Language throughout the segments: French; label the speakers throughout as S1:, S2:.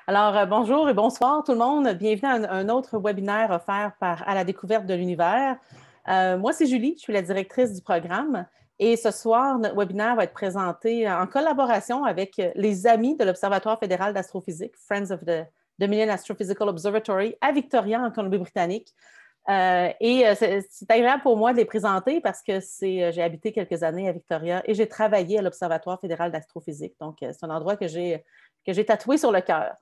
S1: Bonjour et bonsoir tout le monde. Bienvenue à un autre webinaire offert par À la découverte de l'univers. Moi, c'est Julie, je suis la directrice du programme et ce soir, notre webinaire va être présenté en collaboration avec les amis de l'Observatoire fédéral d'astrophysique, Friends of the Dominion Astrophysical Observatory à Victoria, en Colombie-Britannique. C'est agréable pour moi de les présenter parce que j'ai habité quelques années à Victoria et j'ai travaillé à l'Observatoire fédéral d'astrophysique. Donc, c'est un endroit que j'ai tatoué sur le cœur.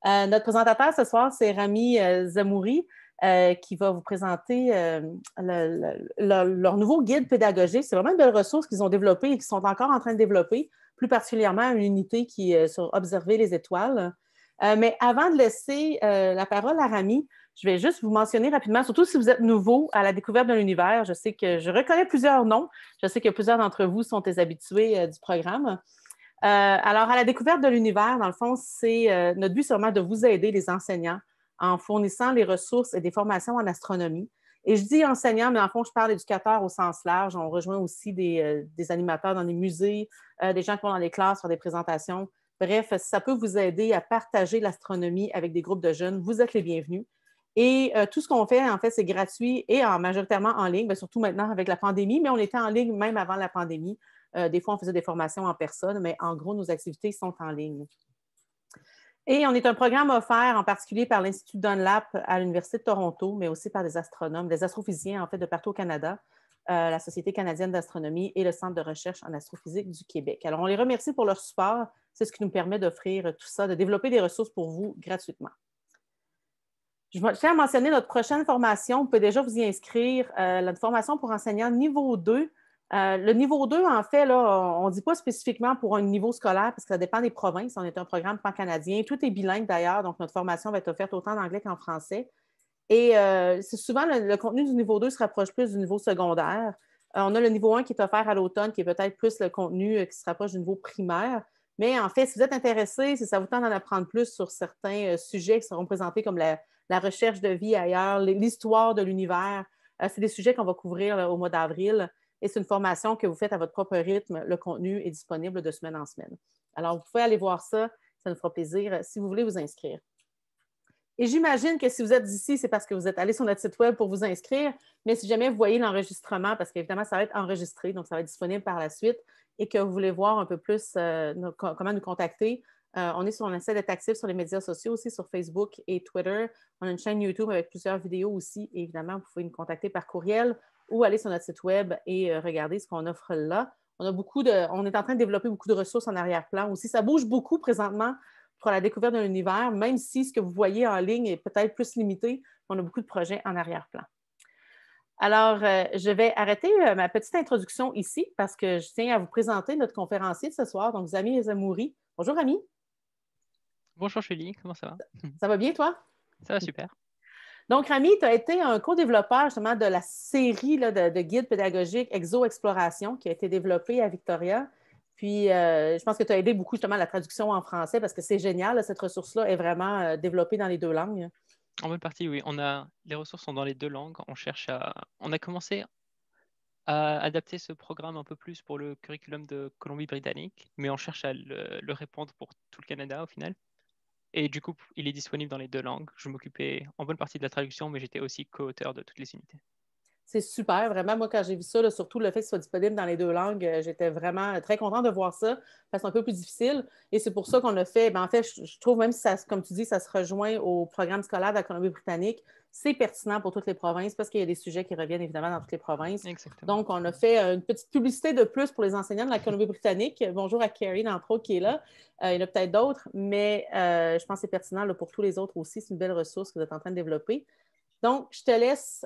S1: Notre présentateur ce soir, c'est Rami Zamouri, qui va vous présenter leur nouveau guide pédagogique. C'est vraiment une belle ressource qu'ils ont développée et qu'ils sont encore en train de développer, plus particulièrement une unité qui est sur observer les étoiles. Mais avant de laisser la parole à Rami, je vais juste vous mentionner rapidement, surtout si vous êtes nouveau à la découverte de l'univers. Je sais que je reconnais plusieurs noms. Je sais que plusieurs d'entre vous sont des habitués du programme. Alors, à la découverte de l'univers, dans le fond, notre but, c'est vraiment de vous aider, les enseignants, en fournissant les ressources et des formations en astronomie. Et je dis enseignants, mais en fond, je parle d'éducateurs au sens large. On rejoint aussi des animateurs dans les musées, des gens qui vont dans les classes faire des présentations. Bref, si ça peut vous aider à partager l'astronomie avec des groupes de jeunes, vous êtes les bienvenus. Et tout ce qu'on fait, en fait, c'est gratuit et majoritairement en ligne, bien, surtout maintenant avec la pandémie, mais on était en ligne même avant la pandémie. Des fois, on faisait des formations en personne, mais en gros, nos activités sont en ligne. Et on est un programme offert en particulier par l'Institut Dunlap à l'Université de Toronto, mais aussi par des astronomes, des astrophysiciens en fait de partout au Canada, la Société canadienne d'astronomie et le Centre de recherche en astrophysique du Québec. Alors, on les remercie pour leur support. C'est ce qui nous permet d'offrir tout ça, de développer des ressources pour vous gratuitement. Je tiens à mentionner notre prochaine formation. Vous pouvez déjà vous y inscrire. La formation pour enseignants niveau 2. Le niveau 2, en fait, là, on ne dit pas spécifiquement pour un niveau scolaire parce que ça dépend des provinces. On est un programme pan-canadien. Tout est bilingue d'ailleurs, donc notre formation va être offerte autant en anglais qu'en français. Et c'est souvent le contenu du niveau 2 se rapproche plus du niveau secondaire. On a le niveau 1 qui est offert à l'automne, qui est peut-être plus le contenu qui se rapproche du niveau primaire. Mais en fait, si vous êtes intéressé, si ça vous tente d'en apprendre plus sur certains sujets qui seront présentés comme la recherche de vie ailleurs, l'histoire de l'univers, c'est des sujets qu'on va couvrir au mois d'avril. Et c'est une formation que vous faites à votre propre rythme. Le contenu est disponible de semaine en semaine. Alors, vous pouvez aller voir ça. Ça nous fera plaisir si vous voulez vous inscrire. Et j'imagine que si vous êtes ici, c'est parce que vous êtes allé sur notre site web pour vous inscrire. Mais si jamais vous voyez l'enregistrement, parce qu'évidemment, ça va être enregistré, donc ça va être disponible par la suite, et que vous voulez voir un peu plus comment nous contacter, on essaie d'être actif sur les médias sociaux aussi, sur Facebook et Twitter. On a une chaîne YouTube avec plusieurs vidéos aussi. Et évidemment, vous pouvez nous contacter par courriel ou aller sur notre site web et regarder ce qu'on offre là. On est en train de développer beaucoup de ressources en arrière-plan aussi. Ça bouge beaucoup présentement pour la découverte d'un univers, même si ce que vous voyez en ligne est peut-être plus limité. On a beaucoup de projets en arrière-plan. Alors, je vais arrêter ma petite introduction ici parce que je tiens à vous présenter notre conférencier de ce soir, donc Rami Zamouri. Bonjour, Rami.
S2: Bonjour Julie, comment ça va?
S1: Ça va bien, toi?
S2: Ça va super.
S1: Donc, Rami, tu as été un co-développeur justement de la série là, de guides pédagogiques Exo-Exploration qui a été développée à Victoria. Puis, je pense que tu as aidé beaucoup justement à la traduction en français parce que c'est génial, là, cette ressource-là est vraiment développée dans les deux langues.
S2: En bonne partie, oui. Les ressources sont dans les deux langues. On a commencé à adapter ce programme un peu plus pour le curriculum de Colombie-Britannique, mais on cherche à le répandre pour tout le Canada au final. Et du coup, il est disponible dans les deux langues. Je m'occupais en bonne partie de la traduction, mais j'étais aussi co-auteur de toutes les unités.
S1: C'est super, vraiment. Moi, quand j'ai vu ça, là, surtout le fait que ce soit disponible dans les deux langues, j'étais vraiment très contente de voir ça, parce que c'est un peu plus difficile. Et c'est pour ça qu'on a fait. En fait, je trouve, même si ça, comme tu dis, ça se rejoint au programme scolaire de la Colombie-Britannique, c'est pertinent pour toutes les provinces parce qu'il y a des sujets qui reviennent évidemment dans toutes les provinces.
S2: Exactement.
S1: Donc, on a fait une petite publicité de plus pour les enseignants de la Colombie-Britannique. Bonjour à Carrie, entre autres, qui est là. Il y en a peut-être d'autres, mais je pense que c'est pertinent là, pour tous les autres aussi. C'est une belle ressource que vous êtes en train de développer. Donc, je te laisse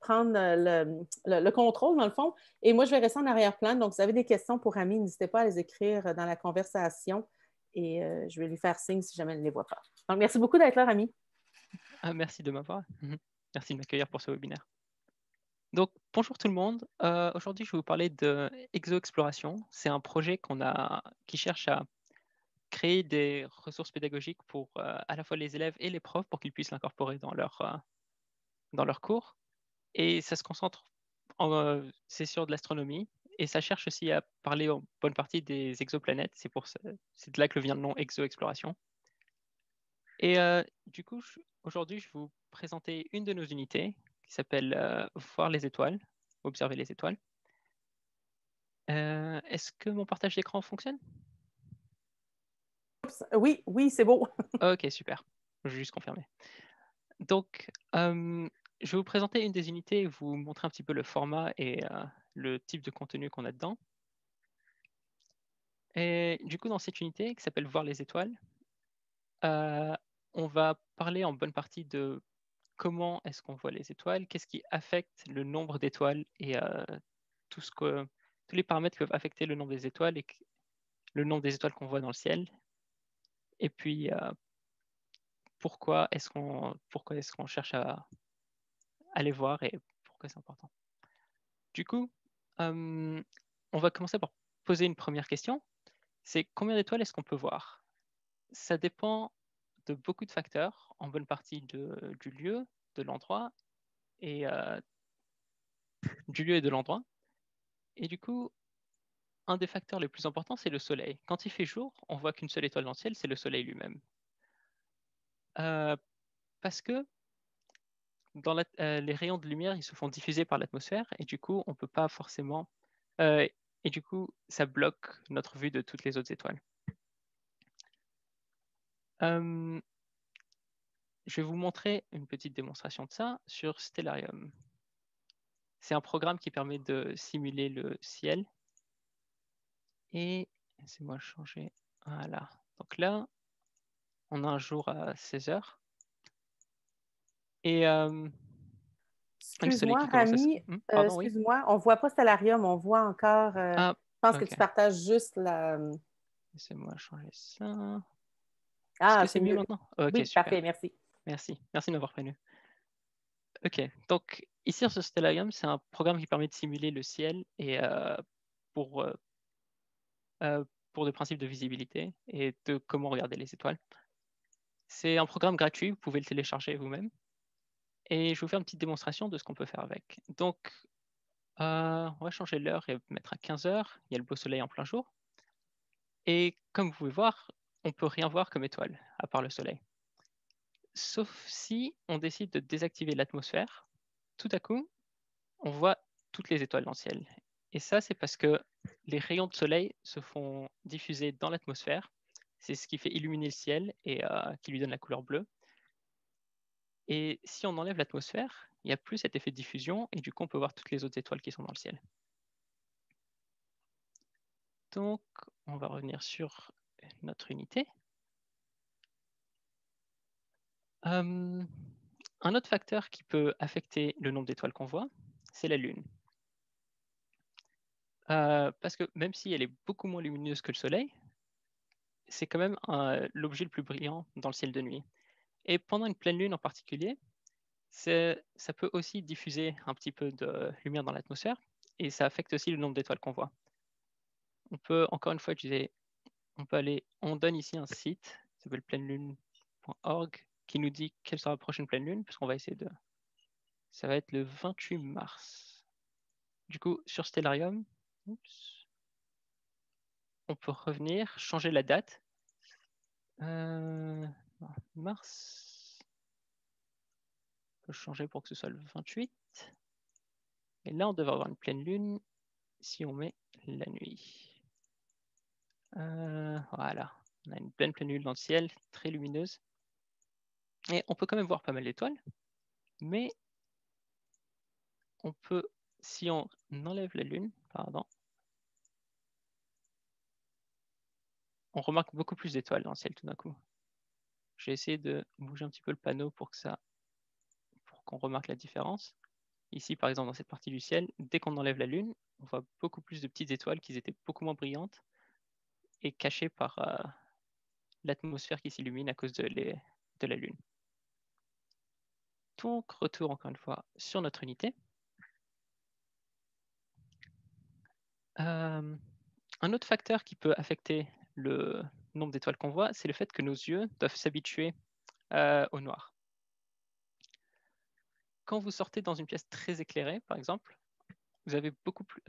S1: prendre le contrôle, dans le fond, et moi, je vais rester en arrière-plan. Donc, si vous avez des questions pour Rami, n'hésitez pas à les écrire dans la conversation et je vais lui faire signe si jamais elle ne les voit pas. Donc, merci beaucoup d'être là, Rami.
S2: Merci de m'avoir. Merci de m'accueillir pour ce webinaire. Donc, bonjour tout le monde. Aujourd'hui, je vais vous parler de Exo-Exploration. C'est un projet qui cherche à créer des ressources pédagogiques pour à la fois les élèves et les profs pour qu'ils puissent l'incorporer dans leur cours. Et ça se concentre, c'est sur de l'astronomie. Et ça cherche aussi à parler en bonne partie des exoplanètes. C'est de là que vient le nom Exo-Exploration. Et du coup, aujourd'hui, je vais vous présenter une de nos unités qui s'appelle Voir les étoiles, observer les étoiles. Est-ce que mon partage d'écran fonctionne?
S1: Oui, oui, c'est beau.
S2: Ok, super. Je vais juste confirmer. Donc, je vais vous présenter une des unités et vous montrer un petit peu le format et le type de contenu qu'on a dedans. Et du coup, dans cette unité qui s'appelle Voir les étoiles, on va parler en bonne partie de comment est-ce qu'on voit les étoiles, qu'est-ce qui affecte le nombre d'étoiles et tout ce que, tous les paramètres qui peuvent affecter le nombre des étoiles et le nombre des étoiles qu'on voit dans le ciel. Et puis, pourquoi est-ce qu'on cherche à les voir et pourquoi c'est important. Du coup, on va commencer par poser une première question. C'est combien d'étoiles est-ce qu'on peut voir? Ça dépend de beaucoup de facteurs, en bonne partie du lieu, de l'endroit et du lieu et de l'endroit. Et du coup, un des facteurs les plus importants, c'est le soleil. Quand il fait jour, on voit qu'une seule étoile dans le ciel, c'est le soleil lui-même. Parce que les rayons de lumière, ils se font diffuser par l'atmosphère et du coup, on peut pas forcément. Et du coup, ça bloque notre vue de toutes les autres étoiles. Euh, je vais vous montrer une petite démonstration de ça sur Stellarium. C'est un programme qui permet de simuler le ciel. Et laissez-moi changer. Voilà. Donc là, on a un jour à 16 heures. Et le soleil
S1: Excuse-moi,
S2: qui commence à se...
S1: Rami,
S2: Pardon, oui.
S1: excuse-moi, on voit pas Stellarium, on voit encore.
S2: Ah,
S1: Je pense que
S2: ok.
S1: tu partages juste la.
S2: Laissez-moi changer ça. Est-ce
S1: Ah,
S2: que
S1: c'est
S2: c'est mieux
S1: mieux.
S2: maintenant? Ok,
S1: Oui, parfait,
S2: super.
S1: merci.
S2: Merci. Merci de m'avoir prévenu. Ok. Donc, ici, sur Stellarium, c'est un programme qui permet de simuler le ciel et pour, euh, euh, pour des principes de visibilité et de comment regarder les étoiles. C'est un programme gratuit, vous pouvez le télécharger vous-même. Et je vais vous faire une petite démonstration de ce qu'on peut faire avec. Donc, on va changer l'heure et mettre à 15 heures. Il y a le beau soleil en plein jour. Et comme vous pouvez voir, on peut rien voir comme étoile, à part le soleil. Sauf si on décide de désactiver l'atmosphère, tout à coup, on voit toutes les étoiles dans le ciel. Et ça, c'est parce que les rayons de soleil se font diffuser dans l'atmosphère. C'est ce qui fait illuminer le ciel et qui lui donne la couleur bleue. Et si on enlève l'atmosphère, il n'y a plus cet effet de diffusion et du coup, on peut voir toutes les autres étoiles qui sont dans le ciel. Donc, on va revenir sur notre unité. Un autre facteur qui peut affecter le nombre d'étoiles qu'on voit, c'est la Lune. Parce que même si elle est beaucoup moins lumineuse que le Soleil, c'est quand même l'objet le plus brillant dans le ciel de nuit. Et pendant une pleine lune en particulier, ça peut aussi diffuser un petit peu de lumière dans l'atmosphère et ça affecte aussi le nombre d'étoiles qu'on voit. On peut encore une fois utiliser, on donne ici un site qui s'appelle pleinelune.org qui nous dit quelle sera la prochaine pleine lune, parce qu'on va essayer de. Ça va être le 28 mars. Du coup, sur Stellarium, on peut revenir, changer la date. Mars. On peut changer pour que ce soit le 28. Et là, on devrait avoir une pleine lune si on met la nuit. Voilà. On a une pleine lune dans le ciel, très lumineuse. Et on peut quand même voir pas mal d'étoiles. Mais on peut, si on enlève la lune, pardon, on remarque beaucoup plus d'étoiles dans le ciel tout d'un coup. J'ai essayé de bouger un petit peu le panneau pour qu'on remarque la différence. Ici, par exemple, dans cette partie du ciel, dès qu'on enlève la lune, on voit beaucoup plus de petites étoiles qui étaient beaucoup moins brillantes et cachées par l'atmosphère qui s'illumine à cause de la lune. Donc, retour encore une fois sur notre unité. Un autre facteur qui peut affecter le nombre d'étoiles qu'on voit, c'est le fait que nos yeux doivent s'habituer au noir. Quand vous sortez dans une pièce très éclairée, par exemple, vous avez beaucoup plus,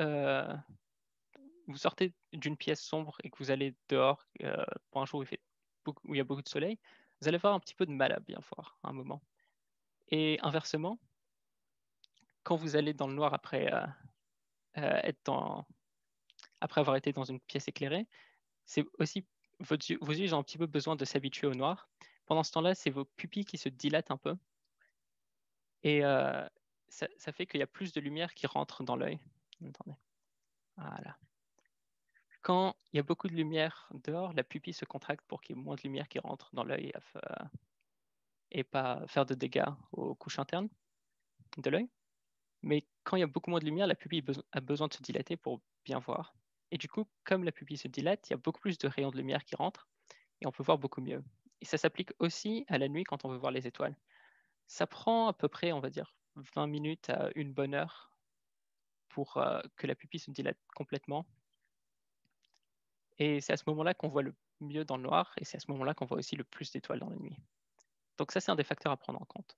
S2: vous sortez d'une pièce sombre et que vous allez dehors pour un jour où il y a beaucoup de soleil, vous allez avoir un petit peu de mal à bien voir à un moment. Et inversement, quand vous allez dans le noir après avoir été dans une pièce éclairée, c'est aussi vos yeux ont un petit peu besoin de s'habituer au noir. Pendant ce temps-là, c'est vos pupilles qui se dilatent un peu et ça fait qu'il y a plus de lumière qui rentre dans l'œil. Attendez. Voilà. Quand il y a beaucoup de lumière dehors, la pupille se contracte pour qu'il y ait moins de lumière qui rentre dans l'œil et pas faire de dégâts aux couches internes de l'œil. Mais quand il y a beaucoup moins de lumière, la pupille a besoin de se dilater pour bien voir. Et du coup, comme la pupille se dilate, il y a beaucoup plus de rayons de lumière qui rentrent et on peut voir beaucoup mieux. Et ça s'applique aussi à la nuit quand on veut voir les étoiles. Ça prend à peu près, on va dire, 20 minutes à une bonne heure pour que la pupille se dilate complètement. Et c'est à ce moment-là qu'on voit le mieux dans le noir et c'est à ce moment-là qu'on voit aussi le plus d'étoiles dans la nuit. Donc ça, c'est un des facteurs à prendre en compte.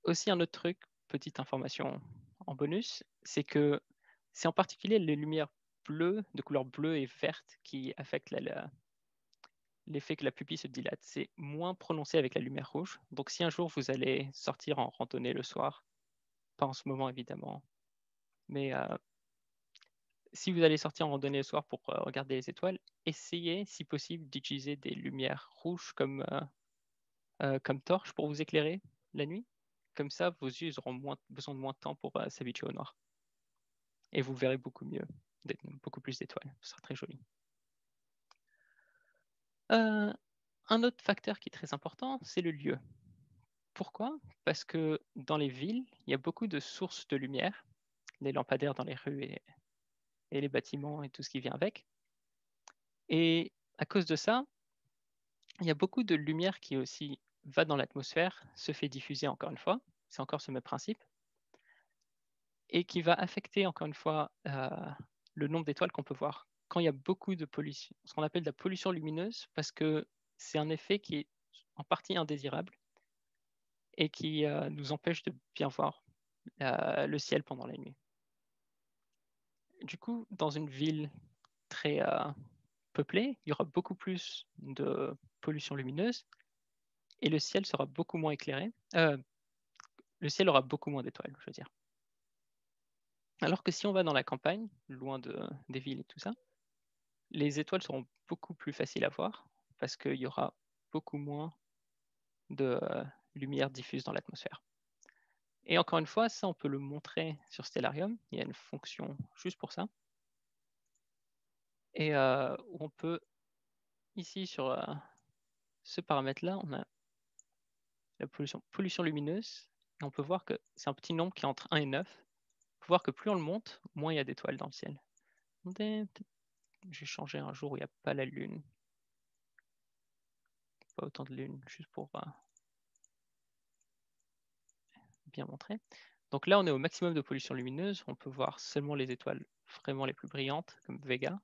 S2: Aussi, un autre truc, petite information en bonus, c'est que c'est en particulier les lumières bleues, de couleur bleue et verte, qui affectent l'effet que la pupille se dilate. C'est moins prononcé avec la lumière rouge. Donc si un jour vous allez sortir en randonnée le soir, pas en ce moment évidemment, mais si vous allez sortir en randonnée le soir pour regarder les étoiles, essayez si possible d'utiliser des lumières rouges comme torche pour vous éclairer la nuit. Comme ça, vos yeux auront besoin de moins de temps pour s'habituer au noir. Et vous verrez beaucoup mieux, beaucoup plus d'étoiles. Ce sera très joli. Un autre facteur qui est très important, c'est le lieu. Pourquoi? Parce que dans les villes, il y a beaucoup de sources de lumière, les lampadaires dans les rues et les bâtiments et tout ce qui vient avec. Et à cause de ça, il y a beaucoup de lumière qui aussi va dans l'atmosphère, se fait diffuser encore une fois, c'est encore ce même principe, et qui va affecter encore une fois le nombre d'étoiles qu'on peut voir. Quand il y a beaucoup de pollution, ce qu'on appelle de la pollution lumineuse, parce que c'est un effet qui est en partie indésirable et qui nous empêche de bien voir le ciel pendant la nuit. Du coup, dans une ville très peuplée, il y aura beaucoup plus de pollution lumineuse et le ciel sera beaucoup moins éclairé. Le ciel aura beaucoup moins d'étoiles, je veux dire. Alors que si on va dans la campagne, loin des villes et tout ça, les étoiles seront beaucoup plus faciles à voir parce qu'il y aura beaucoup moins de lumière diffuse dans l'atmosphère. Et encore une fois, ça, on peut le montrer sur Stellarium. Il y a une fonction juste pour ça. Et où on peut, ici, sur ce paramètre-là, on a la pollution lumineuse. Et on peut voir que c'est un petit nombre qui est entre 1 et 9. On peut voir que plus on le monte, moins il y a d'étoiles dans le ciel. J'ai changé un jour où il n'y a pas la lune. Pas autant de lune, juste pour bien montrer. Donc là, on est au maximum de pollution lumineuse. On peut voir seulement les étoiles vraiment les plus brillantes, comme Vega.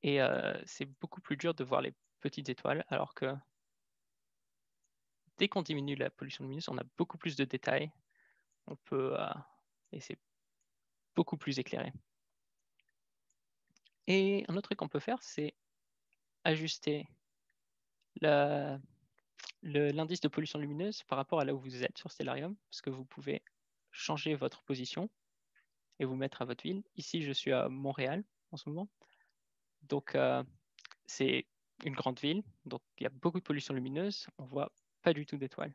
S2: Et c'est beaucoup plus dur de voir les petites étoiles, alors que dès qu'on diminue la pollution lumineuse, on a beaucoup plus de détails. On peut, et c'est beaucoup plus éclairé. Et un autre truc qu'on peut faire, c'est ajuster l'indice de pollution lumineuse par rapport à là où vous êtes sur Stellarium, parce que vous pouvez changer votre position et vous mettre à votre ville. Ici, je suis à Montréal en ce moment. Donc, c'est une grande ville, donc il y a beaucoup de pollution lumineuse, on voit pas du tout d'étoiles.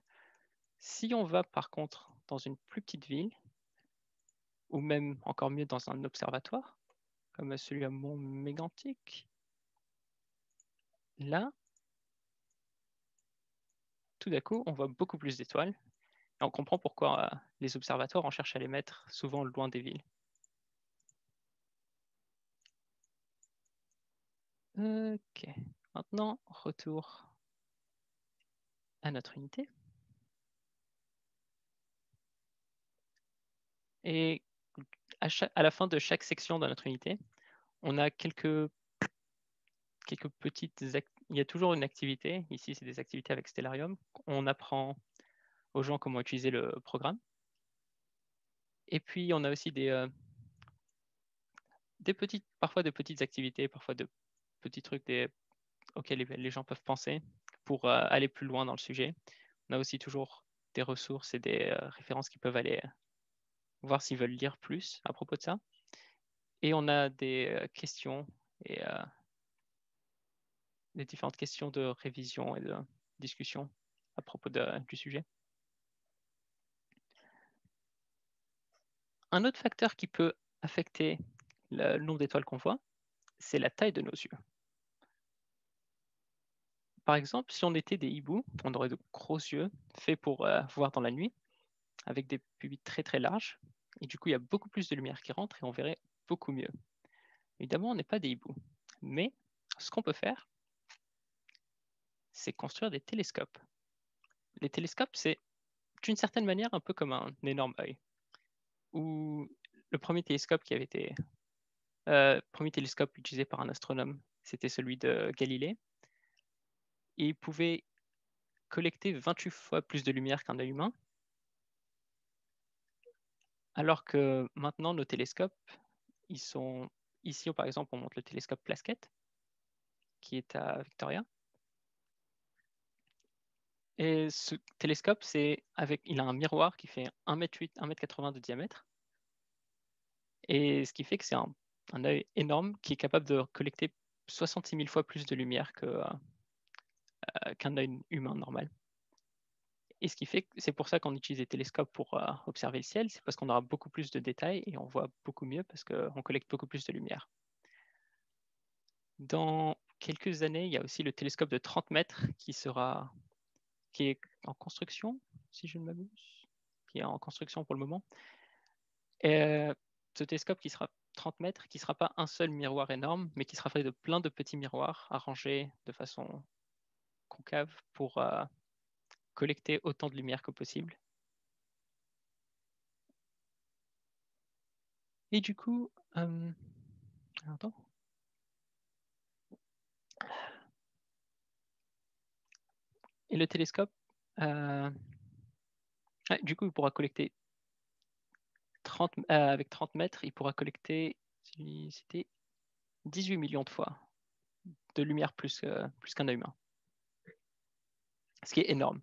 S2: Si on va par contre dans une plus petite ville, ou même encore mieux dans un observatoire, comme celui à Mont-Mégantic, là, tout d'un coup, on voit beaucoup plus d'étoiles, et on comprend pourquoi les observatoires en cherchent à les mettre souvent loin des villes. Ok, maintenant, retour à notre unité. Et à la fin de chaque section de notre unité, on a quelques petites... Il y a toujours une activité. Ici, c'est des activités avec Stellarium. On apprend aux gens comment utiliser le programme. Et puis, on a aussi parfois de petites activités, parfois de petits trucs, auxquelles les gens peuvent penser pour aller plus loin dans le sujet. On a aussi toujours des ressources et des références qui peuvent aller voir s'ils veulent lire plus à propos de ça. Et on a des questions et des différentes questions de révision et de discussion à propos du sujet. Un autre facteur qui peut affecter le nombre d'étoiles qu'on voit, c'est la taille de nos yeux. Par exemple, si on était des hiboux, on aurait de gros yeux faits pour voir dans la nuit, avec des pupilles très très larges. Et du coup, il y a beaucoup plus de lumière qui rentre et on verrait beaucoup mieux. Évidemment, on n'est pas des hiboux. Mais ce qu'on peut faire, c'est construire des télescopes. Les télescopes, c'est d'une certaine manière un peu comme un énorme œil. Où le premier télescope premier télescope utilisé par un astronome, c'était celui de Galilée. Et il pouvait collecter 28 fois plus de lumière qu'un œil humain. Alors que maintenant, nos télescopes, ils sont ici, par exemple, on montre le télescope Plaskett, qui est à Victoria. Et ce télescope, il a un miroir qui fait 1,8 m, 1,80 m de diamètre. Et ce qui fait que c'est un œil énorme qui est capable de collecter 66 000 fois plus de lumière qu'un œil humain normal. Et ce qui fait que c'est pour ça qu'on utilise des télescopes pour observer le ciel, c'est parce qu'on aura beaucoup plus de détails et on voit beaucoup mieux parce qu'on collecte beaucoup plus de lumière. Dans quelques années, il y a aussi le télescope de 30 mètres qui est en construction, si je ne m'abuse, qui est en construction pour le moment. Et ce télescope qui sera 30 mètres, qui ne sera pas un seul miroir énorme, mais qui sera fait de plein de petits miroirs arrangés de façon concave pour collecter autant de lumière que possible. Et du coup, attends. Et le télescope, du coup, il pourra collecter avec 30 mètres, il pourra collecter, c'était 18 millions de fois de lumière plus qu'un œil humain. Ce qui est énorme,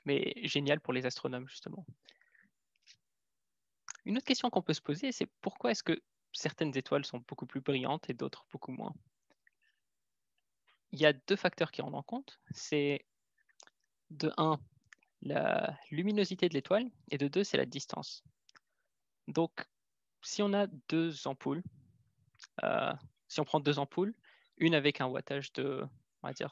S2: mais génial pour les astronomes, justement. Une autre question qu'on peut se poser, c'est pourquoi est-ce que certaines étoiles sont beaucoup plus brillantes et d'autres beaucoup moins? Il y a deux facteurs qui rentrent en compte. C'est de 1, la luminosité de l'étoile, et de 2, c'est la distance. Donc, si on a deux ampoules, si on prend deux ampoules, une avec un wattage de, on va dire,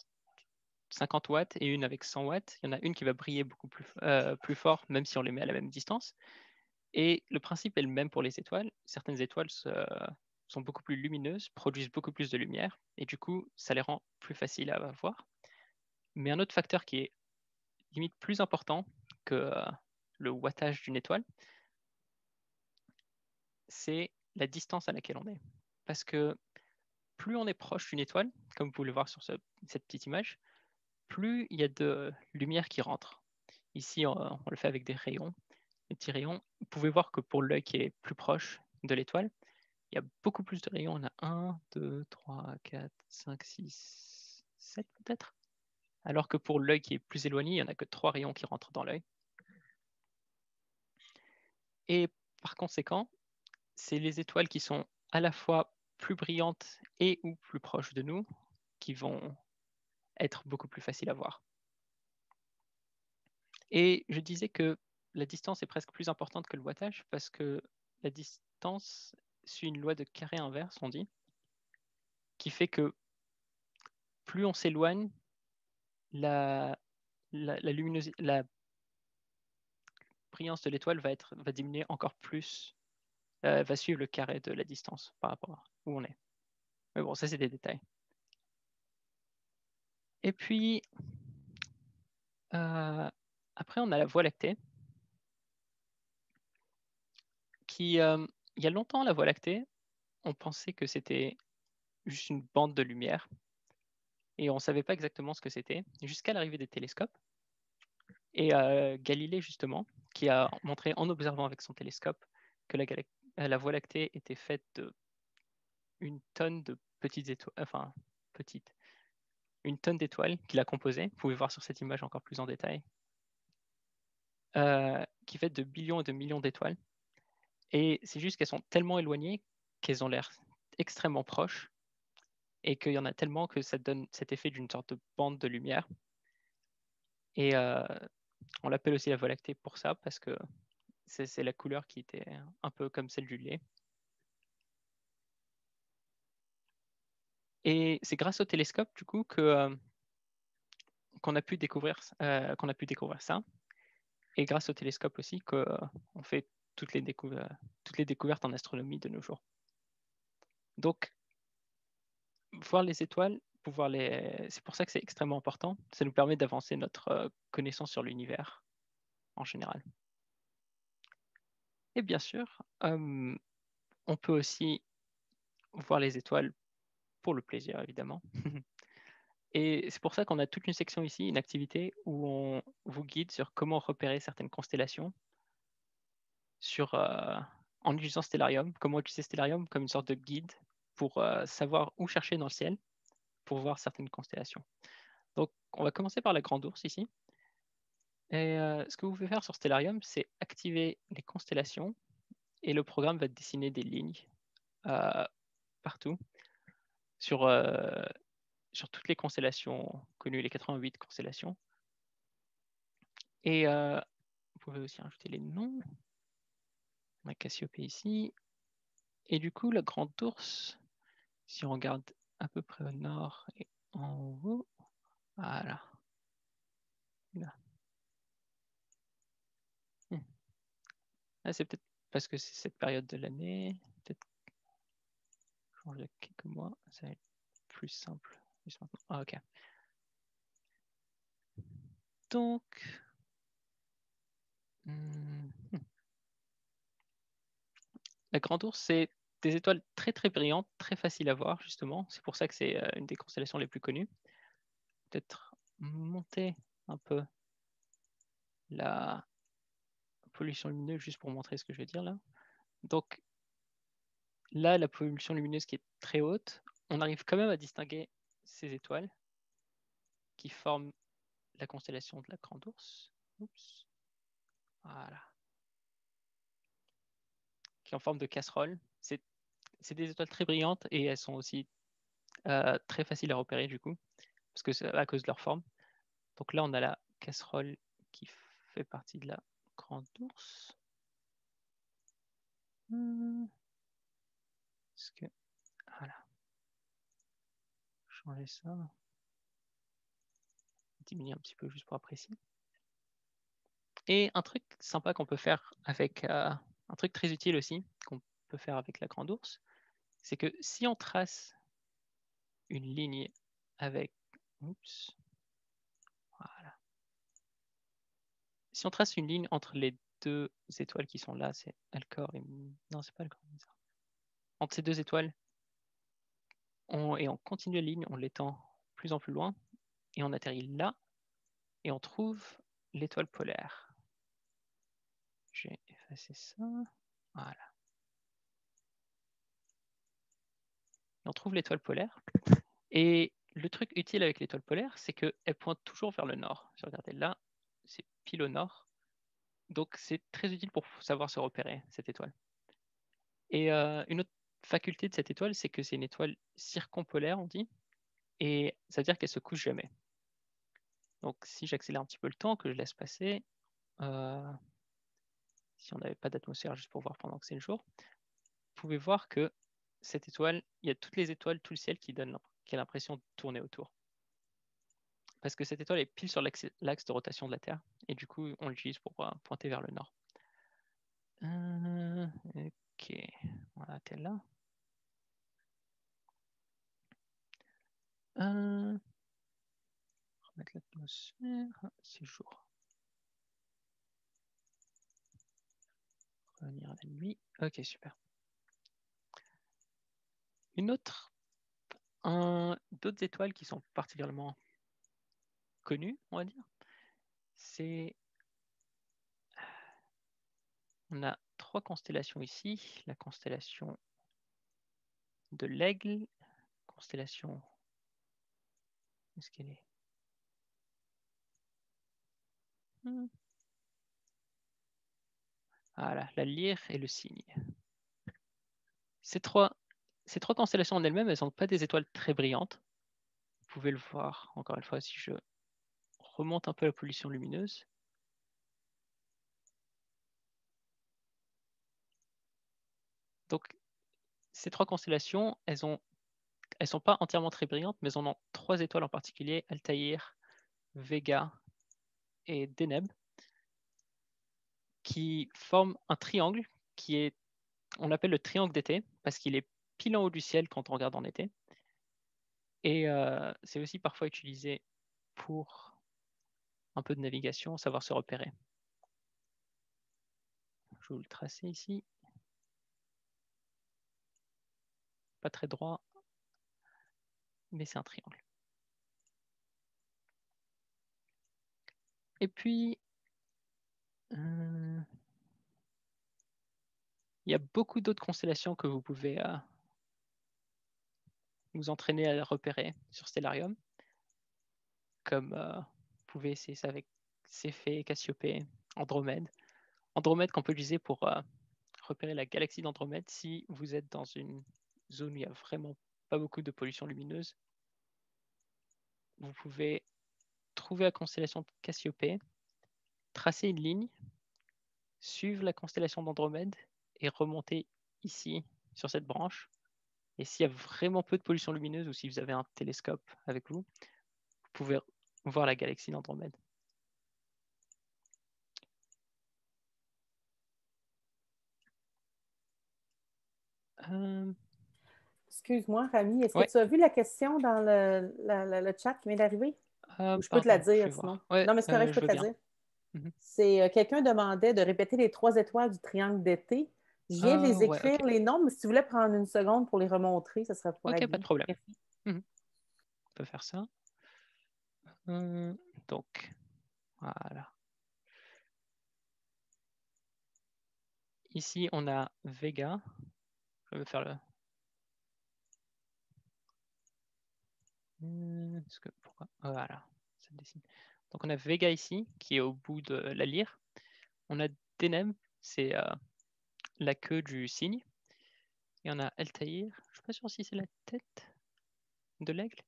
S2: 50 watts et une avec 100 watts, il y en a une qui va briller beaucoup plus fort, même si on les met à la même distance. Et le principe est le même pour les étoiles. Certaines étoiles sont beaucoup plus lumineuses, produisent beaucoup plus de lumière, et du coup, ça les rend plus faciles à voir. Mais un autre facteur qui est limite plus important que le wattage d'une étoile, c'est la distance à laquelle on est. Parce que plus on est proche d'une étoile, comme vous pouvez le voir sur cette petite image, plus il y a de lumière qui rentre. Ici, on le fait avec des rayons, des petits rayons. Vous pouvez voir que pour l'œil qui est plus proche de l'étoile, il y a beaucoup plus de rayons. On a 1, 2, 3, 4, 5, 6, 7 peut-être. Alors que pour l'œil qui est plus éloigné, il n'y en a que 3 rayons qui rentrent dans l'œil. Et par conséquent, c'est les étoiles qui sont à la fois plus brillantes et ou plus proches de nous qui vont être beaucoup plus faciles à voir. Et je disais que la distance est presque plus importante que le wattage parce que la distance suit une loi de carré inverse, on dit, qui fait que plus on s'éloigne, la brillance de l'étoile va diminuer encore plus, va suivre le carré de la distance par rapport à où on est. Mais bon, ça c'est des détails. Et puis, après on a la Voie lactée, qui, il y a longtemps la Voie lactée, on pensait que c'était juste une bande de lumière, et on ne savait pas exactement ce que c'était, jusqu'à l'arrivée des télescopes. Et Galilée, justement, qui a montré en observant avec son télescope que la Voie lactée était faite de 1 tonne de petites étoiles, enfin petites, une tonne d'étoiles qu'il a composées. Vous pouvez voir sur cette image encore plus en détail. Qui fait de billions et de millions d'étoiles. Et c'est juste qu'elles sont tellement éloignées qu'elles ont l'air extrêmement proches et qu'il y en a tellement que ça donne cet effet d'une sorte de bande de lumière. Et on l'appelle aussi la Voie lactée pour ça, parce que c'est la couleur qui était un peu comme celle du lait. Et c'est grâce au télescope, du coup, qu'on a pu découvrir ça. Et grâce au télescope aussi qu'on fait toutes les découvertes en astronomie de nos jours. Donc, voir les étoiles, c'est pour ça que c'est extrêmement important. Ça nous permet d'avancer notre connaissance sur l'univers en général. Et bien sûr, on peut aussi voir les étoiles pour le plaisir, évidemment. Et c'est pour ça qu'on a toute une section ici, une activité où on vous guide sur comment repérer certaines constellations en utilisant Stellarium, comment utiliser Stellarium comme une sorte de guide pour savoir où chercher dans le ciel pour voir certaines constellations. Donc, on va commencer par la Grande Ourse ici. Et ce que vous pouvez faire sur Stellarium, c'est activer les constellations et le programme va dessiner des lignes partout sur toutes les constellations connues, les 88 constellations. Et vous pouvez aussi rajouter les noms. On a Cassiopée ici. Et du coup, la Grande Ourse, si on regarde à peu près au nord et en haut, voilà. Là. Ah, c'est peut-être parce que c'est cette période de l'année. Peut-être changer quelques mois, ça va être plus simple. Ah, ok. Donc, la Grande Ourse, c'est des étoiles très très brillantes, très faciles à voir justement. C'est pour ça que c'est une des constellations les plus connues. Peut-être monter un peu la pollution lumineuse juste pour montrer ce que je vais dire là. Donc là, la pollution lumineuse qui est très haute, on arrive quand même à distinguer ces étoiles qui forment la constellation de la Grande Ourse. Oups. Voilà. Qui est en forme de casserole. C'est des étoiles très brillantes et elles sont aussi très faciles à repérer du coup, parce que c'est à cause de leur forme. Donc là, on a la casserole qui fait partie de la Grande Ourse. Est-ce que... Voilà. Changer ça. Diminuer un petit peu juste pour apprécier. Et un truc sympa qu'on peut faire avec... un truc très utile aussi, qu'on peut faire avec la Grande Ourse, c'est que si on trace une ligne avec... Oups. Voilà. Si on trace une ligne entre les deux étoiles qui sont là, c'est Alcor et... Non, c'est pas Alcor. Entre ces deux étoiles, et on continue la ligne, on l'étend plus en plus loin, et on atterrit là, et on trouve l'étoile polaire. Je vais effacer ça. Voilà. Et on trouve l'étoile polaire. Et le truc utile avec l'étoile polaire, c'est qu'elle pointe toujours vers le nord. Si vous regardez là, c'est pile au nord. Donc c'est très utile pour savoir se repérer, cette étoile. Et une autre faculté de cette étoile, c'est que c'est une étoile circumpolaire, on dit. Et ça veut dire qu'elle se couche jamais. Donc si j'accélère un petit peu le temps, que je laisse passer, si on n'avait pas d'atmosphère juste pour voir pendant que c'est le jour, vous pouvez voir que cette étoile, il y a toutes les étoiles, tout le ciel qui a l'impression de tourner autour. Parce que cette étoile est pile sur l'axe de rotation de la Terre, et du coup, on l'utilise pour pointer vers le nord. Ok, voilà, t'es là. Remettre l'atmosphère, c'est jour. Revenir à la nuit. Ok, super. D'autres étoiles qui sont particulièrement connues, on va dire, c'est... On a 3 constellations ici. La constellation de l'Aigle, constellation est-ce qu'elle est? Voilà, la lyre et le cygne. Ces trois constellations en elles-mêmes, elles ne sont pas des étoiles très brillantes. Vous pouvez le voir, encore une fois, si je remonte un peu la pollution lumineuse. Donc, ces trois constellations, elles sont pas entièrement très brillantes, mais on a 3 étoiles en particulier, Altaïr, Vega et Deneb, qui forment un triangle on l'appelle le triangle d'été, parce qu'il est pile en haut du ciel quand on regarde en été. Et c'est aussi parfois utilisé pour un peu de navigation, savoir se repérer. Je vais vous le tracer ici. Pas très droit, mais c'est un triangle. Et puis, il y a beaucoup d'autres constellations que vous pouvez vous entraîner à repérer sur Stellarium, comme vous pouvez essayer ça avec Céphée, Cassiopée, Andromède. Andromède qu'on peut utiliser pour repérer la galaxie d'Andromède si vous êtes dans une zone où il n'y a vraiment pas beaucoup de pollution lumineuse. Vous pouvez trouver la constellation de Cassiopée, tracer une ligne, suivre la constellation d'Andromède et remonter ici sur cette branche. Et s'il y a vraiment peu de pollution lumineuse ou si vous avez un télescope avec vous, vous pouvez voir la galaxie d'Andromède.
S1: Excuse-moi, Rami, est-ce que
S2: Ouais,
S1: tu as vu la question dans le chat qui vient d'arriver? Ou je peux te la
S2: pardon, je vais
S1: dire sinon.
S2: voir. Ouais,
S1: Non, mais c'est correct, je
S2: je
S1: peux
S2: veux
S1: te la
S2: bien.
S1: dire.
S2: Mhm.
S1: C'est quelqu'un demandait de répéter les 3 étoiles du triangle d'été. Je viens de les
S2: Ouais, ok.
S1: écrire, les noms, mais si tu voulais prendre une seconde pour les remontrer, ça pourrait
S2: Ok,
S1: être
S2: pas de
S1: bien.
S2: problème.
S1: Merci.
S2: Mhm. On peut faire ça. Donc, voilà. Ici, on a Vega. Je vais faire le. Pourquoi? Voilà, ça dessine. Donc, on a Vega ici, qui est au bout de la lyre. On a Deneb, c'est la queue du cygne. Et on a Altaïr, je ne suis pas sûr si c'est la tête de l'aigle.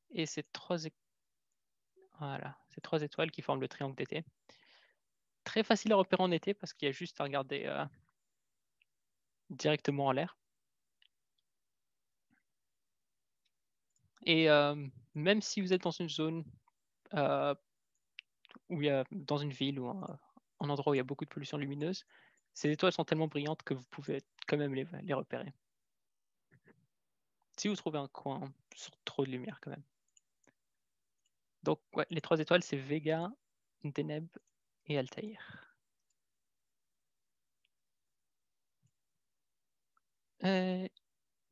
S2: Et ces voilà, ces 3 étoiles qui forment le triangle d'été. Très facile à repérer en été parce qu'il y a juste à regarder directement en l'air. Et même si vous êtes dans une zone où il y a, dans une ville ou un endroit où il y a beaucoup de pollution lumineuse, ces étoiles sont tellement brillantes que vous pouvez quand même les repérer. Si vous trouvez un coin sur trop de lumière quand même. Donc ouais, les 3 étoiles, c'est Vega, Deneb et Altaïr.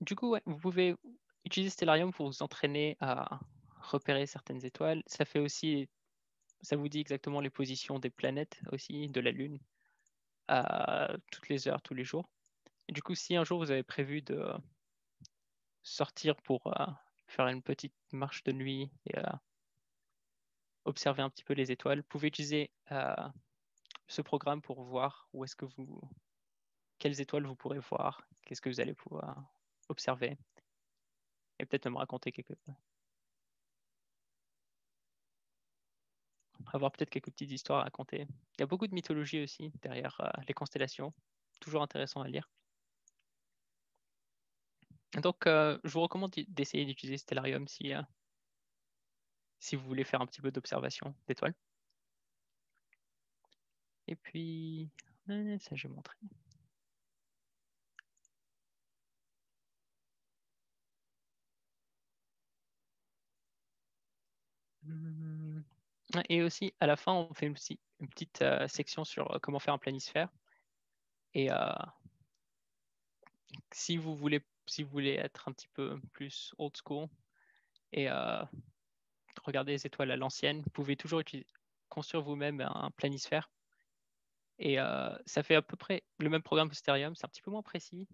S2: Du coup, ouais, vous pouvez utiliser Stellarium pour vous entraîner à repérer certaines étoiles. Ça vous dit exactement les positions des planètes aussi, de la Lune, à toutes les heures, tous les jours. Et du coup, si un jour vous avez prévu de sortir pour faire une petite marche de nuit et observer un petit peu les étoiles, vous pouvez utiliser ce programme pour voir quelles étoiles vous pourrez voir, qu'est-ce que vous allez pouvoir observer, et peut-être me raconter avoir peut-être quelques petites histoires à raconter. Il y a beaucoup de mythologie aussi derrière les constellations, toujours intéressant à lire. Donc, je vous recommande d'essayer d'utiliser Stellarium si vous voulez faire un petit peu d'observation d'étoiles. Et puis, ça, je vais montrer. Et aussi, à la fin, on fait une petite section sur comment faire un planisphère. Et si vous voulez être un petit peu plus old school et regarder les étoiles à l'ancienne, vous pouvez toujours construire vous-même un planisphère. Et ça fait à peu près le même programme que Stellarium, c'est un petit peu moins précis,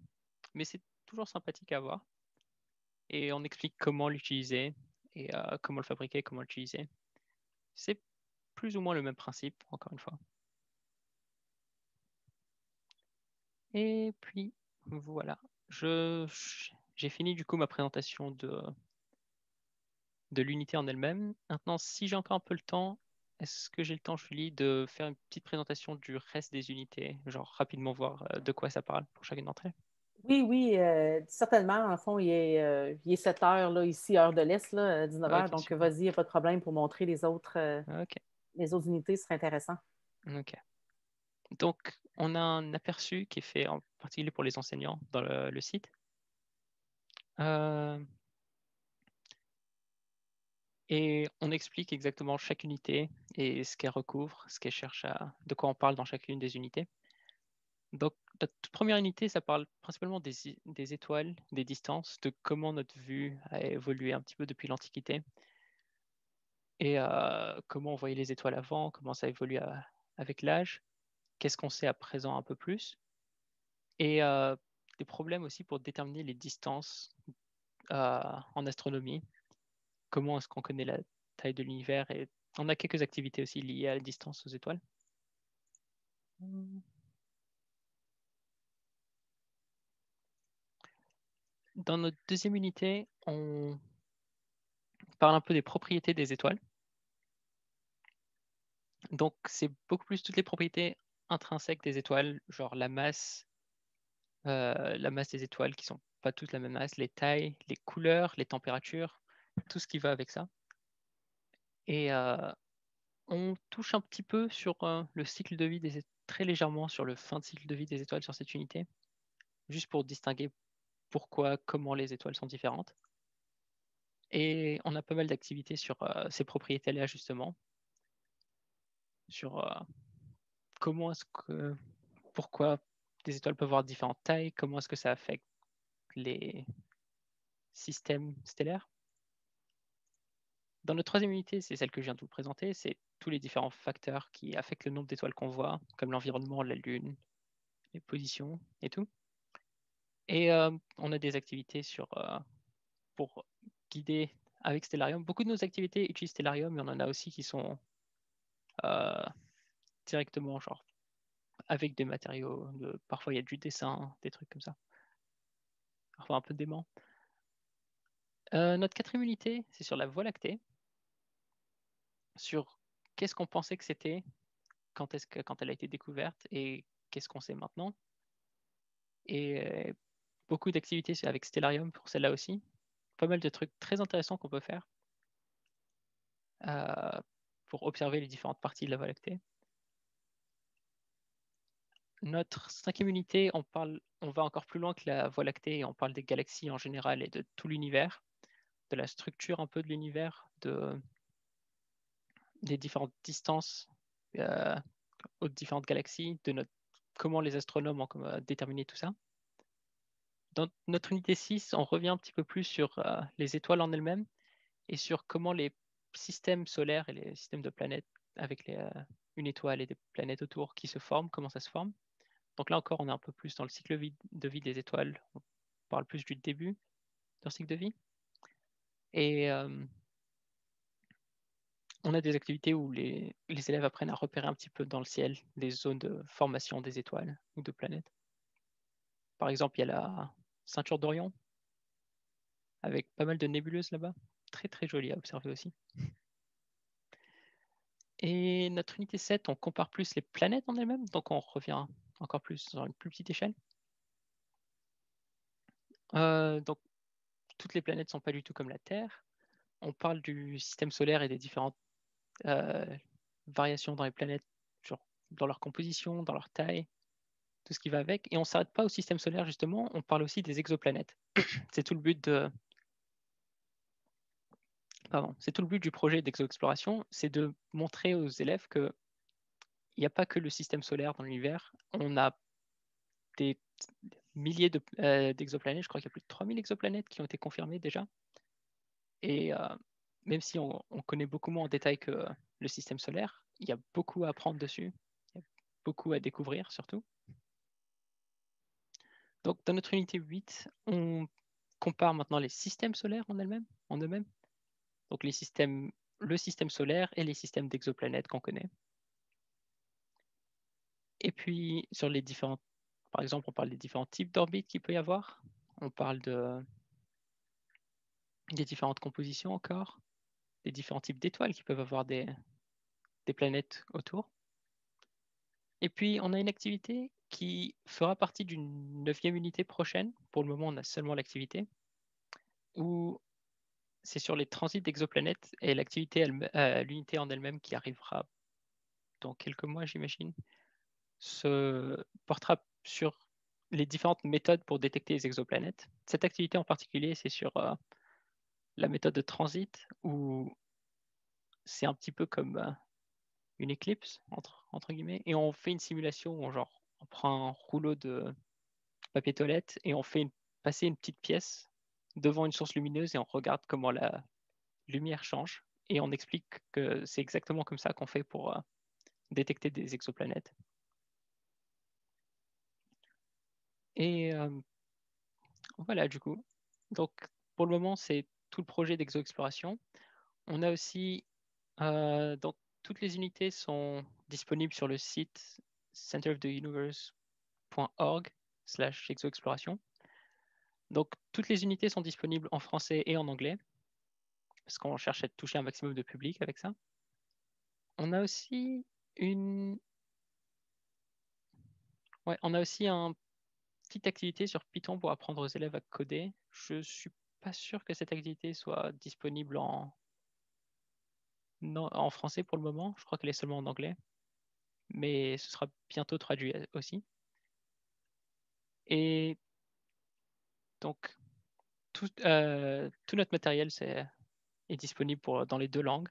S2: mais c'est toujours sympathique à voir. Et on explique comment l'utiliser et comment le fabriquer, comment l'utiliser. C'est plus ou moins le même principe, encore une fois. Et puis, voilà. J'ai fini du coup ma présentation de l'unité en elle-même. Maintenant, si j'ai encore un peu le temps, est-ce que j'ai le temps, Julie, de faire une petite présentation du reste des unités, genre rapidement voir de quoi ça parle pour chacune d'entre elles?
S1: Oui, oui, certainement. En fond, il est 7 heures là, ici, heure de l'Est, là, 19 heures.
S2: Ok,
S1: Donc,
S2: super.
S1: vas-y, il n'y a pas de problème pour montrer
S2: Ok,
S1: les autres unités, ce serait intéressant.
S2: ok. Donc, on a un aperçu qui est fait en particulier pour les enseignants dans le site. Euh, et on explique exactement chaque unité et ce qu'elle recouvre, ce qu'elle cherche de quoi on parle dans chacune des unités. Donc, la toute première unité, ça parle principalement des étoiles, des distances, de comment notre vue a évolué un petit peu depuis l'Antiquité et comment on voyait les étoiles avant, comment ça évolue avec l'âge, qu'est-ce qu'on sait à présent un peu plus, et des problèmes aussi pour déterminer les distances en astronomie, comment est-ce qu'on connaît la taille de l'univers, et on a quelques activités aussi liées à la distance aux étoiles. Dans notre deuxième unité, on parle un peu des propriétés des étoiles. Donc, c'est beaucoup plus toutes les propriétés intrinsèques des étoiles, genre la masse des étoiles qui sont pas toutes la même masse, les tailles, les couleurs, les températures, tout ce qui va avec ça. Et on touche un petit peu sur le cycle de vie très légèrement sur le fin de cycle de vie des étoiles sur cette unité, juste pour distinguer pourquoi, comment les étoiles sont différentes. Et on a pas mal d'activités sur ces propriétés-là justement, sur comment est-ce que, pourquoi des étoiles peuvent avoir différentes tailles, comment est-ce que ça affecte les systèmes stellaires. Dans notre troisième unité, c'est celle que je viens de vous présenter, c'est tous les différents facteurs qui affectent le nombre d'étoiles qu'on voit, comme l'environnement, la Lune, les positions et tout. Et on a des activités pour guider avec Stellarium. Beaucoup de nos activités utilisent Stellarium, mais on en a aussi qui sont euh, directement genre avec des matériaux. Parfois, il y a du dessin, des trucs comme ça. Parfois un peu dément. Notre quatrième unité, c'est sur la Voie lactée, sur qu'est-ce qu'on pensait que c'était, quand elle a été découverte et qu'est-ce qu'on sait maintenant. Et beaucoup d'activités avec Stellarium pour celle-là aussi. Pas mal de trucs très intéressants qu'on peut faire euh, pour observer les différentes parties de la Voie lactée. Notre cinquième unité, on va encore plus loin que la Voie lactée et on parle des galaxies en général et de tout l'univers, de la structure un peu de l'univers, des différentes distances euh, aux différentes galaxies, comment les astronomes ont déterminé tout ça. Dans notre unité 6, on revient un petit peu plus sur les étoiles en elles-mêmes et sur comment les systèmes solaires et les systèmes de planètes avec une étoile et des planètes autour qui se forment, comment ça se forme. Donc là encore, on est un peu plus dans le cycle de vie des étoiles. On parle plus du début de leur cycle de vie. Et on a des activités où les élèves apprennent à repérer un petit peu dans le ciel les zones de formation des étoiles ou de planètes. Par exemple, il y a la ceinture d'Orion, avec pas mal de nébuleuses là-bas. Très très joli à observer aussi. Et notre unité 7, on compare plus les planètes en elles-mêmes, donc on revient encore plus sur une plus petite échelle. Donc toutes les planètes ne sont pas du tout comme la Terre. On parle du système solaire et des différentes euh, variations dans les planètes, genre dans leur composition, dans leur taille, tout ce qui va avec. Et on ne s'arrête pas au système solaire, justement, on parle aussi des exoplanètes. C'est tout le but c'est tout le but du projet d'exoexploration, c'est de montrer aux élèves qu'il n'y a pas que le système solaire dans l'univers, on a des milliers d'exoplanètes, je crois qu'il y a plus de 3000 exoplanètes qui ont été confirmées déjà. Et même si on connaît beaucoup moins en détail que le système solaire, il y a beaucoup à apprendre dessus, il y a beaucoup à découvrir surtout. Donc dans notre unité 8, on compare maintenant les systèmes solaires en eux-mêmes. Donc le système solaire et les systèmes d'exoplanètes qu'on connaît. Et puis par exemple, on parle des différents types d'orbites qu'il peut y avoir. On parle des différentes compositions encore, des différents types d'étoiles qui peuvent avoir des planètes autour. Et puis, on a une activité qui fera partie d'une 9e unité prochaine. Pour le moment, on a seulement l'activité, où c'est sur les transits d'exoplanètes et l'unité en elle-même qui arrivera dans quelques mois, j'imagine, se portera sur les différentes méthodes pour détecter les exoplanètes. Cette activité en particulier, c'est sur la méthode de transit, où c'est un petit peu comme une éclipse, entre guillemets, et on fait une simulation où on prend un rouleau de papier toilette et on fait passer une petite pièce devant une source lumineuse et on regarde comment la lumière change et on explique que c'est exactement comme ça qu'on fait pour détecter des exoplanètes. Et voilà, du coup. Donc, pour le moment, c'est tout le projet d'exo-exploration. On a aussi, donc, toutes les unités sont disponibles sur le site centeroftheuniverse.org/exo-exploration. Donc, toutes les unités sont disponibles en français et en anglais, parce qu'on cherche à toucher un maximum de public avec ça. On a aussi une petite activité sur Python pour apprendre aux élèves à coder. Je suis pas sûr que cette activité soit disponible en français pour le moment. Je crois qu'elle est seulement en anglais, mais ce sera bientôt traduit aussi. Et donc, tout notre matériel est disponible dans les 2 langues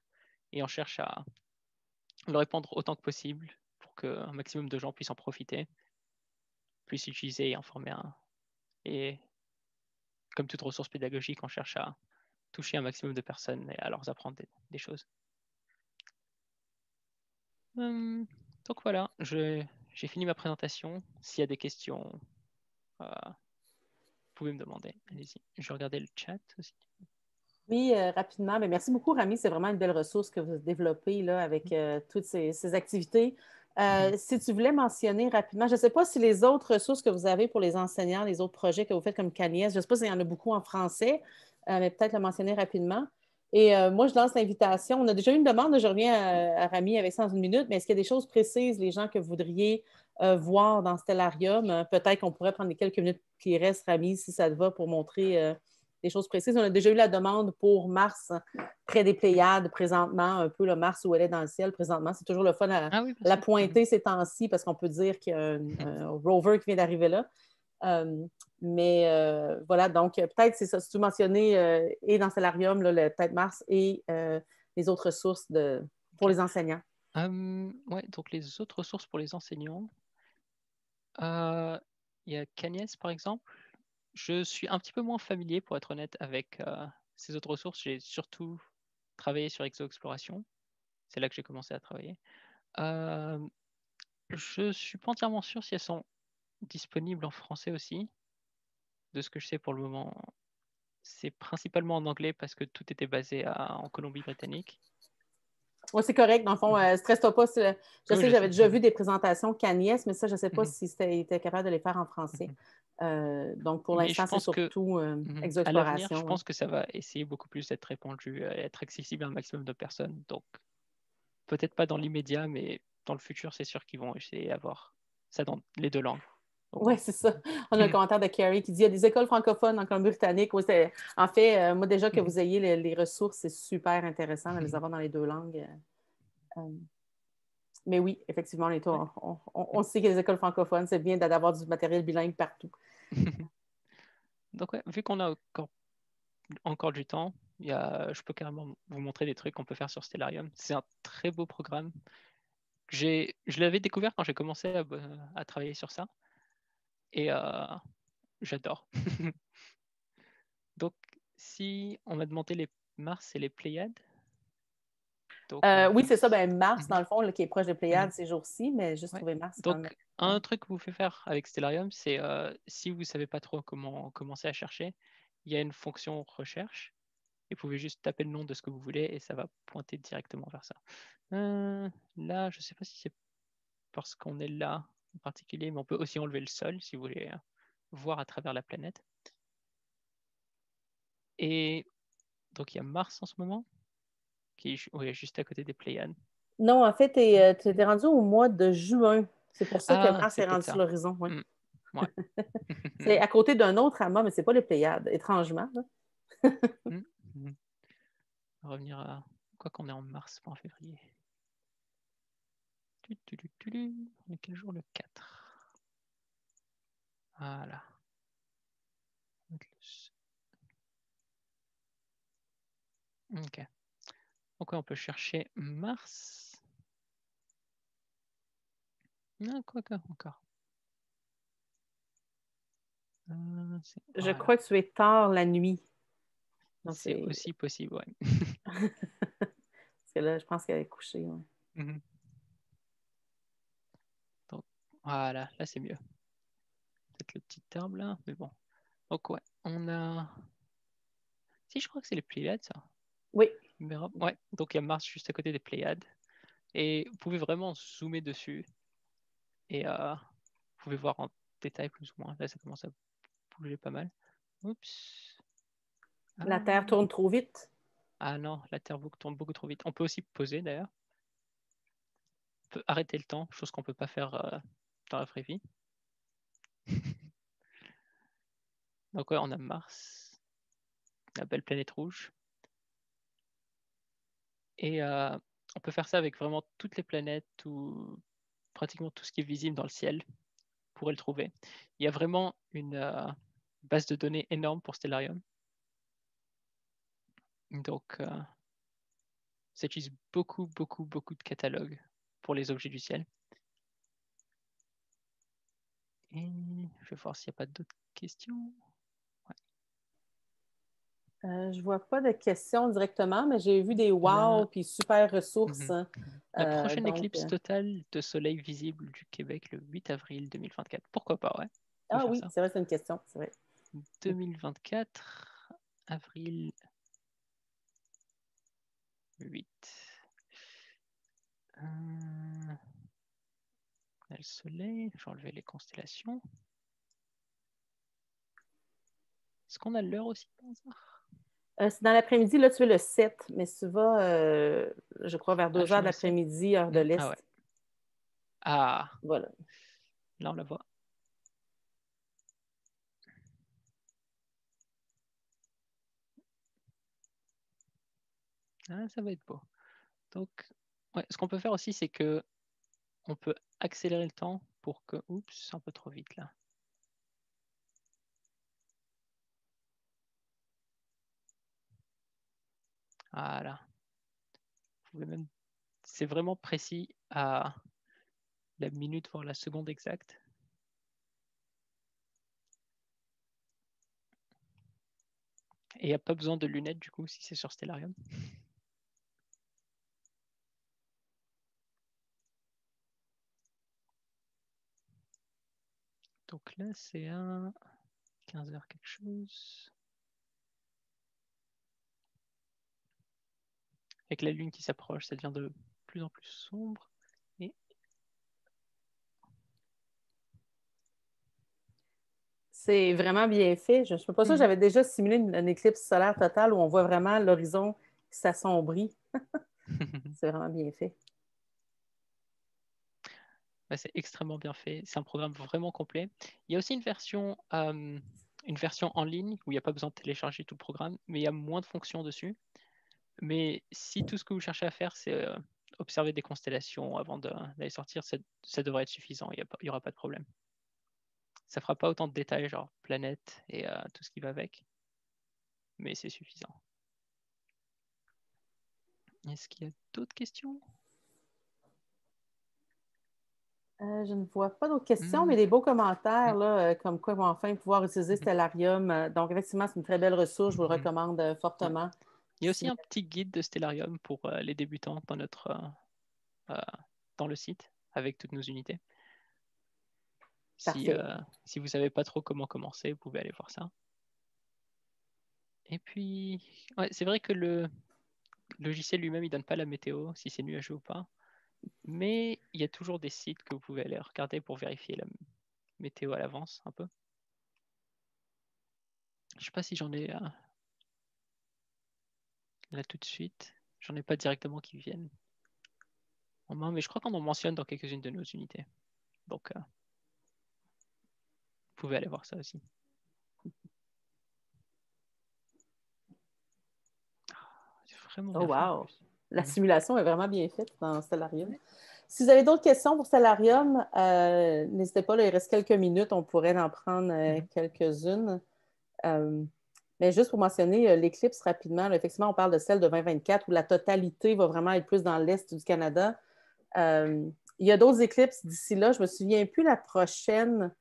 S2: et on cherche à le répandre autant que possible pour qu'un maximum de gens puissent en profiter, puissent l'utiliser et informer Et comme toute ressource pédagogique, on cherche à toucher un maximum de personnes et à leur apprendre des choses. Donc voilà, j'ai fini ma présentation. S'il y a des questions, vous pouvez me demander. Allez-y. Je vais regarder le chat aussi.
S1: Oui, rapidement. Bien, merci beaucoup, Rami. C'est vraiment une belle ressource que vous développez là, avec toutes ces activités. Si tu voulais mentionner rapidement, je ne sais pas si les autres ressources que vous avez pour les enseignants, les autres projets que vous faites comme Canies, je ne sais pas s'il y en a beaucoup en français, mais peut-être le mentionner rapidement. Et moi, je lance l'invitation. On a déjà eu une demande, je reviens à Rami avec ça dans une minute, mais est-ce qu'il y a des choses précises, les gens que vous voudriez voir dans Stellarium? Peut-être qu'on pourrait prendre les quelques minutes qui restent, Rami, si ça te va, pour montrer des choses précises. On a déjà eu la demande pour Mars, près des Pléiades, présentement, un peu le Mars où elle est dans le ciel présentement. C'est toujours le fun à
S2: Ah oui, bien
S1: la
S2: sûr.
S1: pointer ces temps-ci parce qu'on peut dire qu'il y a un rover qui vient d'arriver là. Mais voilà, donc peut-être c'est ça, si tu mentionnais et dans Stellarium, peut-être Mars et les autres ressources pour les enseignants.
S2: Ouais, donc les autres ressources pour les enseignants, il y a Canies par exemple. Je suis un petit peu moins familier, pour être honnête, avec ces autres ressources. J'ai surtout travaillé sur ExoExploration. C'est là que j'ai commencé à travailler. Je ne suis pas entièrement sûr si elles sont disponibles en français aussi. De ce que je sais pour le moment, c'est principalement en anglais parce que tout était basé en Colombie-Britannique.
S1: Oui, c'est correct. Dans le fond, stresse-toi pas. Je
S2: Oui,
S1: sais,
S2: je
S1: j'avais
S2: sais.
S1: déjà vu des présentations Canies, mais ça, je ne sais pas
S2: Mhm.
S1: si était capable de les faire en français. Donc, pour
S2: Mais je
S1: l'instant, c'est
S2: pense que
S1: surtout
S2: à l'avenir, je
S1: exo-exploration.
S2: pense que ça va essayer beaucoup plus d'être répandu, être accessible à un maximum de personnes. Donc, peut-être pas dans l'immédiat, mais dans le futur, c'est sûr qu'ils vont essayer d'avoir ça dans les 2 langues, au
S1: Oui,
S2: moins.
S1: c'est ça. On a un commentaire de Carrie qui dit il y a des écoles francophones en Colombie-Britannique. Oui, en fait, moi, déjà que vous ayez les ressources, c'est super intéressant de les avoir dans les 2 langues. Euh, mais oui, effectivement,
S2: Ouais.
S1: on sait qu'il y a des écoles francophones. C'est bien d'avoir du matériel bilingue partout.
S2: Donc, ouais, vu qu'on a encore du temps, je peux carrément vous montrer des trucs qu'on peut faire sur Stellarium. C'est un très beau programme. Je l'avais découvert quand j'ai commencé à travailler sur ça. Et j'adore. Donc, si on m'a demandé les Mars et les Pléiades, donc
S1: Oui, c'est ça. Ben, Mars, dans
S2: Mhm,
S1: le fond, là, qui est proche de
S2: mhm,
S1: Pléiades ces jours-ci, mais juste
S2: ouais.
S1: trouver Mars dans le.
S2: Donc, un truc que vous faites faire avec Stellarium, c'est si vous ne savez pas trop comment commencer à chercher, il y a une fonction recherche Et vous pouvez juste taper le nom de ce que vous voulez et ça va pointer directement vers ça. Là, je ne sais pas si c'est parce qu'on est là en particulier, mais on peut aussi enlever le sol si vous voulez voir à travers la planète. Et donc il y a Mars en ce moment, qui est juste à côté des Pléiades.
S1: Non, en fait, tu es rendu au mois de juin. C'est pour ça que
S2: Ah,
S1: Mars
S2: c'est
S1: est
S2: peut-être
S1: rendu sur
S2: ça.
S1: l'horizon. Ouais.
S2: Ouais.
S1: C'est à côté d'un autre amas, mais c'est pas les Pléiades, étrangement. Là.
S2: On va revenir à quoi qu'on est en mars, pas en février. On est quel jour? Le 4. Voilà. Ok. Donc on peut chercher Mars. Non, quoi encore.
S1: Je
S2: Voilà.
S1: crois que tu es tard la nuit.
S2: C'est aussi possible, ouais.
S1: Parce que là, je pense qu'elle est couchée. Ouais.
S2: Donc, voilà, là c'est mieux. Peut-être le petit arbre là, mais bon. Donc ouais, on a... Si, je crois que c'est les Pléiades, ça.
S1: Oui.
S2: Ouais, donc il y a Mars juste à côté des Pléiades. Et vous pouvez vraiment zoomer dessus. Et vous pouvez voir en détail plus ou moins. Là, ça commence à bouger pas mal. Oups.
S1: La Terre tourne trop vite.
S2: Ah non, la Terre tourne beaucoup trop vite. On peut aussi poser d'ailleurs. On peut arrêter le temps, chose qu'on peut pas faire dans la vraie vie. Donc ouais, on a Mars, la belle planète rouge. Et on peut faire ça avec vraiment toutes les planètes ou pratiquement tout ce qui est visible dans le ciel. Vous pourrez le trouver. Il y a vraiment une base de données énorme pour Stellarium. Donc, ça utilise beaucoup de catalogues pour les objets du ciel. Et je vais voir s'il n'y a pas d'autres questions.
S1: Je vois pas de questions directement, mais j'ai vu des wow puis super ressources.
S2: La prochaine
S1: Donc,
S2: éclipse totale de soleil visible du Québec le 8 avril 2024. Pourquoi pas, ouais. On peut
S1: ah
S2: faire
S1: oui,
S2: ça.
S1: c'est vrai, c'est une question, c'est vrai.
S2: 2024, avril 8. Le soleil, je vais enlever les constellations. Est-ce qu'on a l'heure aussi par hasard?
S1: C'est dans l'après-midi, là, tu es le 7, mais tu vas, je crois, vers
S2: Ah,
S1: 2
S2: je
S1: heures
S2: suis
S1: de
S2: dans le 7.
S1: l'après-midi, heure de
S2: Ah
S1: l'Est.
S2: ouais. Ah,
S1: Voilà.
S2: là on la voit. Ah, ça va être beau. Donc, ouais, ce qu'on peut faire aussi, c'est que on peut accélérer le temps pour que... Oups, c'est un peu trop vite là. Voilà. Vous pouvez même... C'est vraiment précis à la minute, voire la seconde exacte. Et il n'y a pas besoin de lunettes du coup si c'est sur Stellarium. Donc là c'est à 15h quelque chose. Avec la lune qui s'approche, ça devient de plus en plus sombre. Et...
S1: C'est vraiment bien fait. Je ne sais pas ça, j'avais déjà simulé une éclipse solaire totale où on voit vraiment l'horizon qui s'assombrit. C'est vraiment bien fait.
S2: Bah, c'est extrêmement bien fait. C'est un programme vraiment complet. Il y a aussi une version en ligne où il n'y a pas besoin de télécharger tout le programme, mais il y a moins de fonctions dessus. Mais si tout ce que vous cherchez à faire, c'est observer des constellations avant d'aller sortir, ça devrait être suffisant. Il n'y aura pas de problème. Ça fera pas autant de détails, genre planète et tout ce qui va avec, mais c'est suffisant. Est-ce qu'il y a d'autres questions?
S1: Je ne vois pas d'autres questions, mais des beaux commentaires,
S2: Mm.
S1: là, comme quoi ils vont enfin pouvoir utiliser Stellarium. Donc, effectivement, c'est une très belle ressource. Je vous le
S2: Mhm.
S1: recommande
S2: Ouais.
S1: fortement.
S2: Il y a aussi un petit guide de Stellarium pour les débutants euh, dans le site avec toutes nos unités.
S1: Parfait.
S2: Si vous savez pas trop comment commencer, vous pouvez aller voir ça. Et puis, ouais, c'est vrai que le logiciel lui-même, il donne pas la météo, si c'est nuageux ou pas. Mais il y a toujours des sites que vous pouvez aller regarder pour vérifier la météo à l'avance un peu. Je sais pas si j'en ai là tout de suite. J'en ai pas directement qui viennent en main, mais je crois qu'on en mentionne dans quelques-unes de nos unités. Donc, vous pouvez aller voir ça aussi. C'est vraiment
S1: Oh,
S2: bien fait en
S1: wow!
S2: plus.
S1: La
S2: Mhm.
S1: simulation est vraiment bien faite dans Stellarium.
S2: Ouais.
S1: Si vous avez d'autres questions pour Stellarium, n'hésitez pas, là, il reste quelques minutes, on pourrait en prendre
S2: Mhm.
S1: quelques-unes. Mais juste pour mentionner l'éclipse rapidement, là, effectivement, on parle de celle de 2024 où la totalité va vraiment être plus dans l'est du Canada. Il y a d'autres éclipses d'ici là. Je ne me souviens plus la prochaine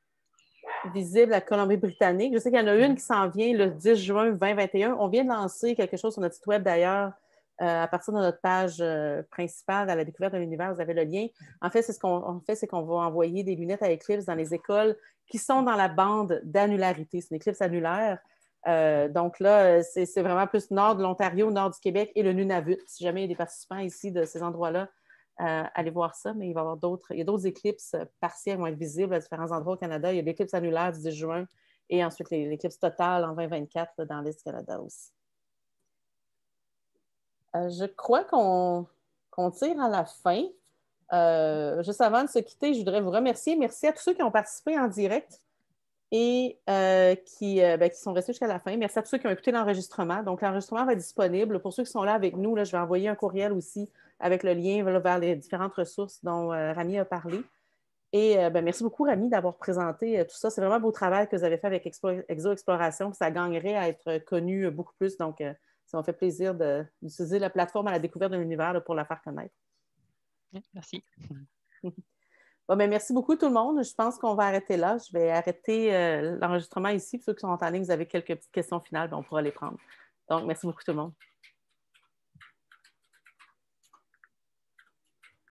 S1: visible à Colombie-Britannique. Je sais qu'il y en a une
S2: Mhm.
S1: qui s'en vient le 10 juin 2021. On vient de lancer quelque chose sur notre site web d'ailleurs. À partir de notre page principale à la découverte de l'univers, vous avez le lien. En fait, c'est qu'on va envoyer des lunettes à éclipse dans les écoles qui sont dans la bande d'annularité. C'est une éclipse annulaire. Donc là, c'est vraiment plus nord de l'Ontario, nord du Québec et le Nunavut. Si jamais il y a des participants ici de ces endroits-là, allez voir ça, mais il y a d'autres éclipses partielles qui vont être visibles à différents endroits au Canada. Il y a l'éclipse annulaire du 10 juin et ensuite l'éclipse totale en 2024 dans l'Est du Canada aussi. Je crois qu'on tire à la fin. Juste avant de se quitter, je voudrais vous remercier. Merci à tous ceux qui ont participé en direct et qui sont restés jusqu'à la fin. Merci à tous ceux qui ont écouté l'enregistrement. Donc, l'enregistrement va être disponible. Pour ceux qui sont là avec nous, là, je vais envoyer un courriel aussi avec le lien vers les différentes ressources dont Rami a parlé. Et merci beaucoup, Rami, d'avoir présenté tout ça. C'est vraiment un beau travail que vous avez fait avec Exo Exploration. Ça gagnerait à être connu beaucoup plus. Donc, ça m'a fait plaisir d'utiliser la plateforme à la découverte de l'univers là, pour la faire connaître.
S2: Merci.
S1: Bon, ben, merci beaucoup tout le monde. Je pense qu'on va arrêter là. Je vais arrêter l'enregistrement ici. Pour ceux qui sont en ligne, vous avez quelques petites questions finales, ben, on pourra les prendre. Donc, merci beaucoup tout le monde.